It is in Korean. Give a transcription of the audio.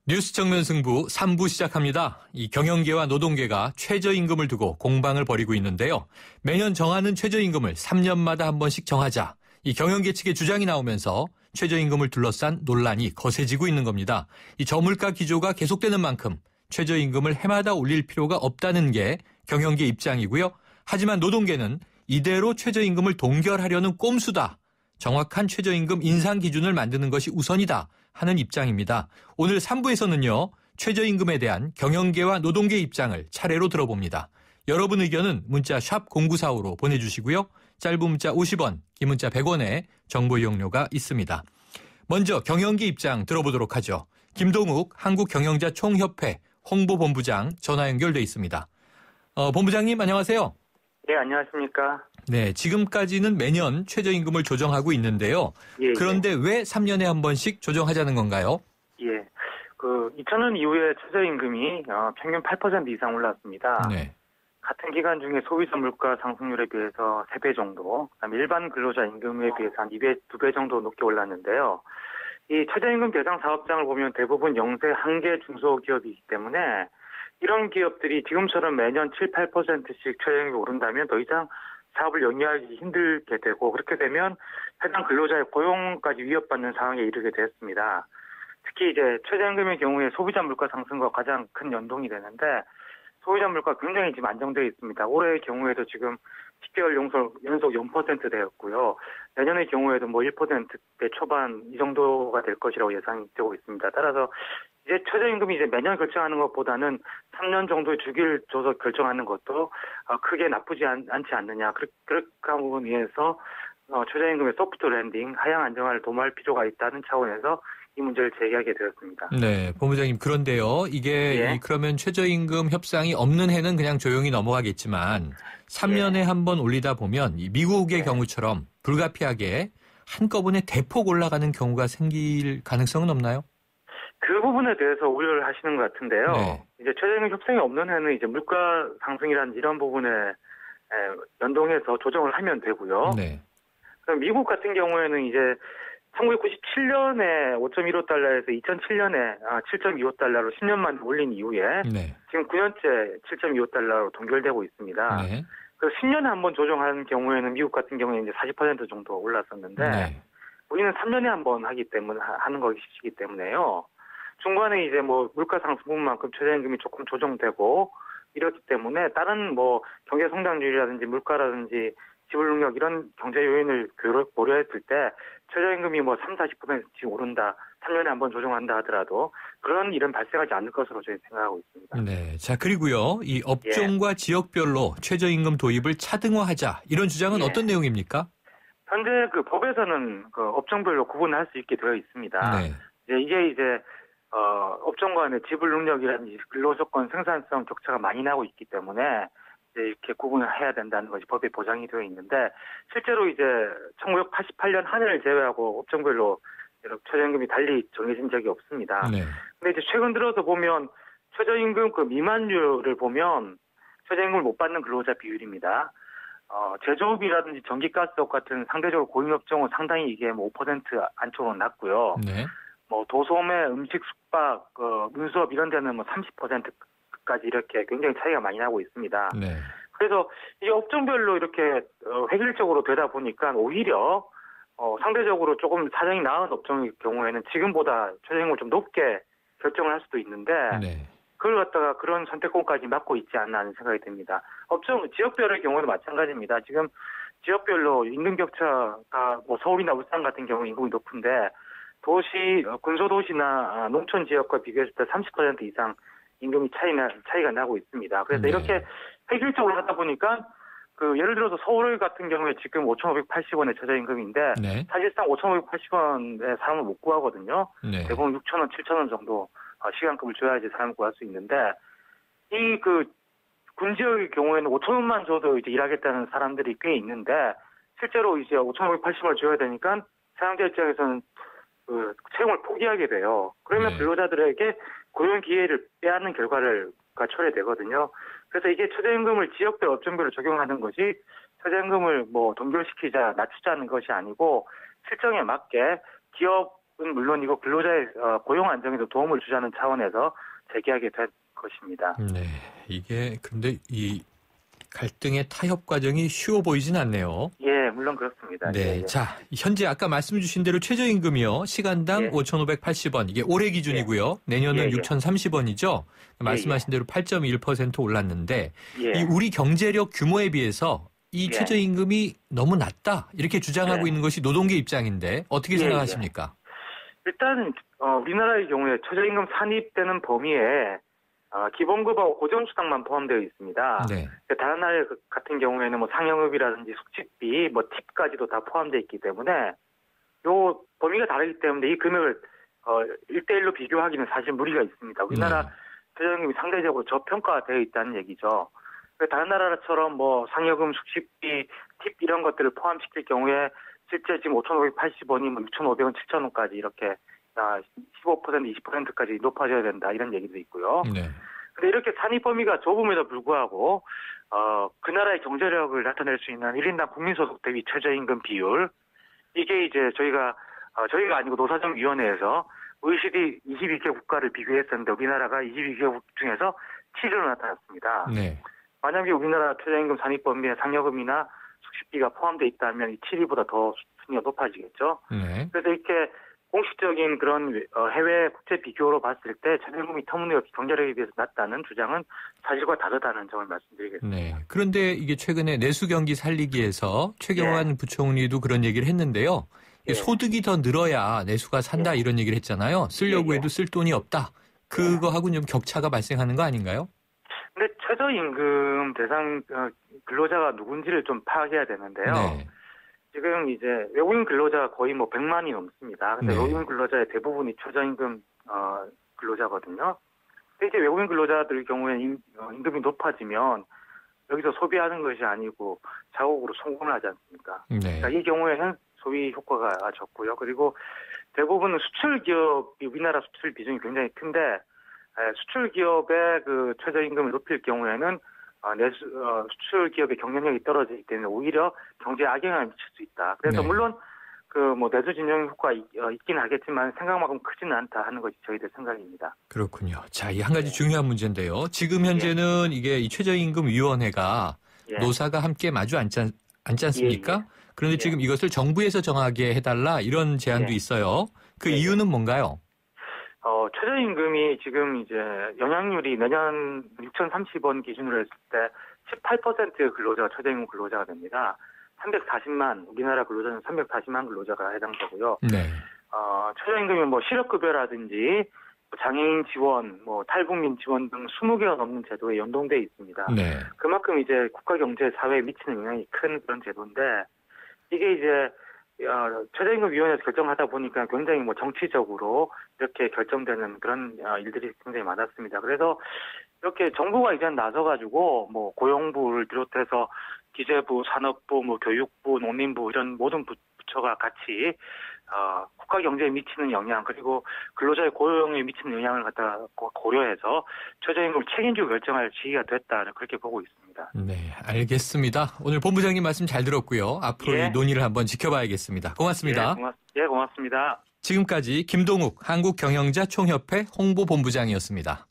뉴스 정면 승부 3부 시작합니다. 이 경영계와 노동계가 최저임금을 두고 공방을 벌이고 있는데요. 매년 정하는 최저임금을 3년마다 한 번씩 정하자. 이 경영계 측의 주장이 나오면서 최저임금을 둘러싼 논란이 거세지고 있는 겁니다. 이 저물가 기조가 계속되는 만큼 최저임금을 해마다 올릴 필요가 없다는 게 경영계 입장이고요. 하지만 노동계는 이대로 최저임금을 동결하려는 꼼수다. 정확한 최저임금 인상 기준을 만드는 것이 우선이다 하는 입장입니다. 오늘 3부에서는요. 최저임금에 대한 경영계와 노동계 입장을 차례로 들어봅니다. 여러분 의견은 문자 샵 0945로 보내주시고요. 짧은 문자 50원, 긴 문자 100원에 정보 이용료가 있습니다. 먼저 경영계 입장 들어보도록 하죠. 김동욱 한국경영자총협회 홍보본부장 전화 연결돼 있습니다. 본부장님 안녕하세요. 네, 안녕하십니까. 네, 지금까지는 매년 최저임금을 조정하고 있는데요. 예, 그런데 왜 3년에 한 번씩 조정하자는 건가요? 예. 2000년 이후에 최저임금이 평균 8% 이상 올랐습니다. 네. 같은 기간 중에 소비자 물가 상승률에 비해서 3배 정도, 그다음에 일반 근로자 임금에 비해서 한 2배 정도 높게 올랐는데요. 이 최저임금 대상 사업장을 보면 대부분 영세 한계 중소기업이기 때문에 이런 기업들이 지금처럼 매년 7, 8%씩 최저임금이 오른다면 더 이상 사업을 영위하기 힘들게 되고, 그렇게 되면 해당 근로자의 고용까지 위협받는 상황에 이르게 되었습니다. 특히 이제 최저임금의 경우에 소비자 물가 상승과 가장 큰 연동이 되는데, 소비자 물가 굉장히 지금 안정되어 있습니다. 올해의 경우에도 지금 10개월 연속 0% 되었고요. 내년의 경우에도 1%대 초반 이 정도가 될 것이라고 예상이 되고 있습니다. 따라서 이제 최저임금이 이제 매년 결정하는 것보다는 3년 정도의 주기를 줘서 결정하는 것도 크게 나쁘지 않지 않느냐. 그런 부분에 의해서 최저임금의 소프트 랜딩, 하향 안정화를 도모할 필요가 있다는 차원에서 이 문제를 제기하게 되었습니다. 네, 본부장님 그런데요. 이게 그러면 최저임금 협상이 없는 해는 그냥 조용히 넘어가겠지만 3년에 한 번 올리다 보면 미국의 경우처럼 불가피하게 한꺼번에 대폭 올라가는 경우가 생길 가능성은 없나요? 그 부분에 대해서 우려를 하시는 것 같은데요. 네. 이제 최저임금 협상이 없는 해는 이제 물가 상승이라든지 이런 부분에 연동해서 조정을 하면 되고요. 네. 그럼 미국 같은 경우에는 이제 1997년에 5.15달러에서 2007년에 7.25달러로 10년 만에 올린 이후에 지금 9년째 7.25달러로 동결되고 있습니다. 네. 그래서 10년에 한 번 조정하는 경우에는 미국 같은 경우에 이제 40% 정도 올랐었는데 우리는 3년에 한 번 하는 것이기 때문에요. 중간에 이제 물가 상승 부분만큼 최저임금이 조금 조정되고 이렇기 때문에 다른 경제 성장률이라든지 물가라든지 지불 능력 이런 경제 요인을 고려했을 때 최저임금이 3, 40%씩 오른다, 3년에 한 번 조정한다 하더라도 그런 일은 발생하지 않을 것으로 저희 생각하고 있습니다. 네. 자, 그리고요. 이 업종과 지역별로 최저임금 도입을 차등화하자. 이런 주장은 어떤 내용입니까? 현재 법에서는 업종별로 구분할 수 있게 되어 있습니다. 이게 업종 간의 지불 능력이라든지 근로조건 생산성 격차가 많이 나고 있기 때문에 이렇게 구분을 해야 된다는 것이 법에 보장이 되어 있는데, 실제로 이제 1988년 한 해를 제외하고 업종별로 이렇게 최저임금이 달리 정해진 적이 없습니다. 근데 이제 최근 들어서 보면 최저임금 미만율을 보면 최저임금을 못 받는 근로자 비율입니다. 제조업이라든지 전기가스업 같은 상대적으로 고임업종은 상당히 이게 5% 안쪽으로 낮고요. 도소매, 음식, 숙박, 운수업 이런 데는 30%까지 이렇게 굉장히 차이가 많이 나고 있습니다. 그래서 이 업종별로 이렇게 획일적으로 되다 보니까 오히려 상대적으로 조금 사정이 나은 업종의 경우에는 지금보다 최저임금을 좀 높게 결정을 할 수도 있는데 그걸 갖다가 그런 선택권까지 맡고 있지 않나 하는 생각이 듭니다. 지역별의 경우는 마찬가지입니다. 지금 지역별로 임금 격차가 서울이나 울산 같은 경우 임금이 높은데 근소도시나 농촌 지역과 비교했을 때 30% 이상 임금이 차이가 나고 있습니다. 그래서 이렇게 획일적으로 하다 보니까 예를 들어서 서울 같은 경우에 지금 5,580원의 최저임금인데 사실상 5,580원에 사람을 못 구하거든요. 대부분 6,000원, 7,000원 정도 시간급을 줘야지 사람을 구할 수 있는데 이 군지역의 경우에는 5,000원만 줘도 이제 일하겠다는 사람들이 꽤 있는데 실제로 이제 5,580원을 줘야 되니까 사용자 입장에서는 채용을 포기하게 돼요. 그러면 근로자들에게 고용 기회를 빼앗는 결과가 초래되거든요. 그래서 이게 최저임금을 지역별 업종별로 적용하는 것이 최저임금을 동결시키자, 낮추자는 것이 아니고 실정에 맞게 기업 물론이고 근로자의 고용 안정에도 도움을 주자는 차원에서 제기하게 된 것입니다. 네, 이게 근데 이 갈등의 타협 과정이 쉬워 보이진 않네요. 예, 물론 그렇습니다. 네, 예. 자 현재 아까 말씀 주신 대로 최저임금이요. 시간당 예. 5,580원. 이게 올해 기준이고요. 내년은 예. 6,030원이죠. 말씀하신 대로 8.1% 올랐는데 예. 이 우리 경제력 규모에 비해서 이 최저임금이 너무 낮다 이렇게 주장하고 있는 것이 노동계 입장인데 어떻게 생각하십니까? 일단 우리나라의 경우에 최저임금 산입되는 범위에 기본급하고 고정수당만 포함되어 있습니다. 네. 다른 나라 같은 경우에는 뭐 상여급이라든지 숙직비, 뭐 팁까지도 다 포함되어 있기 때문에 요 범위가 다르기 때문에 이 금액을 1대1로 비교하기는 사실 무리가 있습니다. 우리나라 최저임금이 상대적으로 저평가되어 있다는 얘기죠. 다른 나라처럼 뭐 상여금, 숙식비, 팁 이런 것들을 포함시킬 경우에 실제 지금 5,580원이 뭐 6,500원, 7,000원까지 이렇게 15%, 20%까지 높아져야 된다 이런 얘기도 있고요. 네. 근데 이렇게 산입 범위가 좁음에도 불구하고 그 나라의 경제력을 나타낼 수 있는 1인당 국민소득 대비 최저임금 비율 이게 이제 저희가 아니고 노사정위원회에서 OECD 22개 국가를 비교했었는데 우리나라가 22개국 중에서 7위로 나타났습니다. 네. 만약에 우리나라 최저임금 산입 범위에 상여금이나 숙식비가 포함되어 있다면 이 7위보다 더 순위가 높아지겠죠. 네. 그래서 이렇게 공식적인 그런 해외 국제 비교로 봤을 때 최저임금이 터무니없이 경제력에 비해서 낮다는 주장은 사실과 다르다는 점을 말씀드리겠습니다. 네. 그런데 이게 최근에 내수 경기 살리기에서 최경환 부총리도 그런 얘기를 했는데요. 소득이 더 늘어야 내수가 산다 이런 얘기를 했잖아요. 쓰려고 해도 쓸 돈이 없다. 그거하고는 좀 격차가 발생하는 거 아닌가요? 근데 최저임금 대상 근로자가 누군지를 좀 파악해야 되는데요. 네. 지금 이제 외국인 근로자가 거의 뭐 100만이 넘습니다. 근데 외국인 근로자의 대부분이 최저임금 근로자거든요. 근데 이제 외국인 근로자들 경우에 임금이 높아지면 여기서 소비하는 것이 아니고 자국으로 송금을 하지 않습니까? 네. 그러니까 이 경우에는 소비 효과가 적고요. 그리고 대부분은 수출 기업이 우리나라 수출 비중이 굉장히 큰데 수출 기업의 그 최저임금을 높일 경우에는 수출 기업의 경쟁력이 떨어지기 때문에 오히려 경제에 악영향을 미칠 수 있다. 그래서 물론 그 뭐 내수 진영 효과 있긴 하겠지만 생각만큼 크지는 않다 하는 것이 저희들 생각입니다. 그렇군요. 자, 이 한 가지 중요한 문제인데요. 지금 현재는 이게 이 최저임금위원회가 노사가 함께 마주 앉지 않습니까? 그런데 지금 이것을 정부에서 정하게 해달라 이런 제안도 있어요. 그 이유는 뭔가요? 최저임금이 지금 이제 영향률이 내년 6,030원 기준으로 했을 때 18% 근로자가 최저임금 근로자가 됩니다. 340만, 우리나라 근로자는 340만 근로자가 해당되고요. 네. 최저임금이 뭐 실업급여라든지 장애인 지원, 뭐 탈북민 지원 등 20개가 넘는 제도에 연동돼 있습니다. 네. 그만큼 이제 국가 경제 사회에 미치는 영향이 큰 그런 제도인데 이게 이제 최저임금위원회에서 결정하다 보니까 굉장히 뭐 정치적으로 이렇게 결정되는 그런 일들이 굉장히 많았습니다. 그래서 이렇게 정부가 이제 나서가지고 뭐 고용부를 비롯해서 기재부, 산업부, 뭐 교육부, 농림부 이런 모든 부처가 같이 국가 경제에 미치는 영향 그리고 근로자의 고용에 미치는 영향을 갖다 고려해서 최저임금을 책임지고 결정할 시기가 됐다 그렇게 보고 있습니다. 네, 알겠습니다. 오늘 본부장님 말씀 잘 들었고요. 앞으로 이 논의를 한번 지켜봐야겠습니다. 고맙습니다. 고맙습니다. 지금까지 김동욱 한국경영자총협회 홍보본부장이었습니다.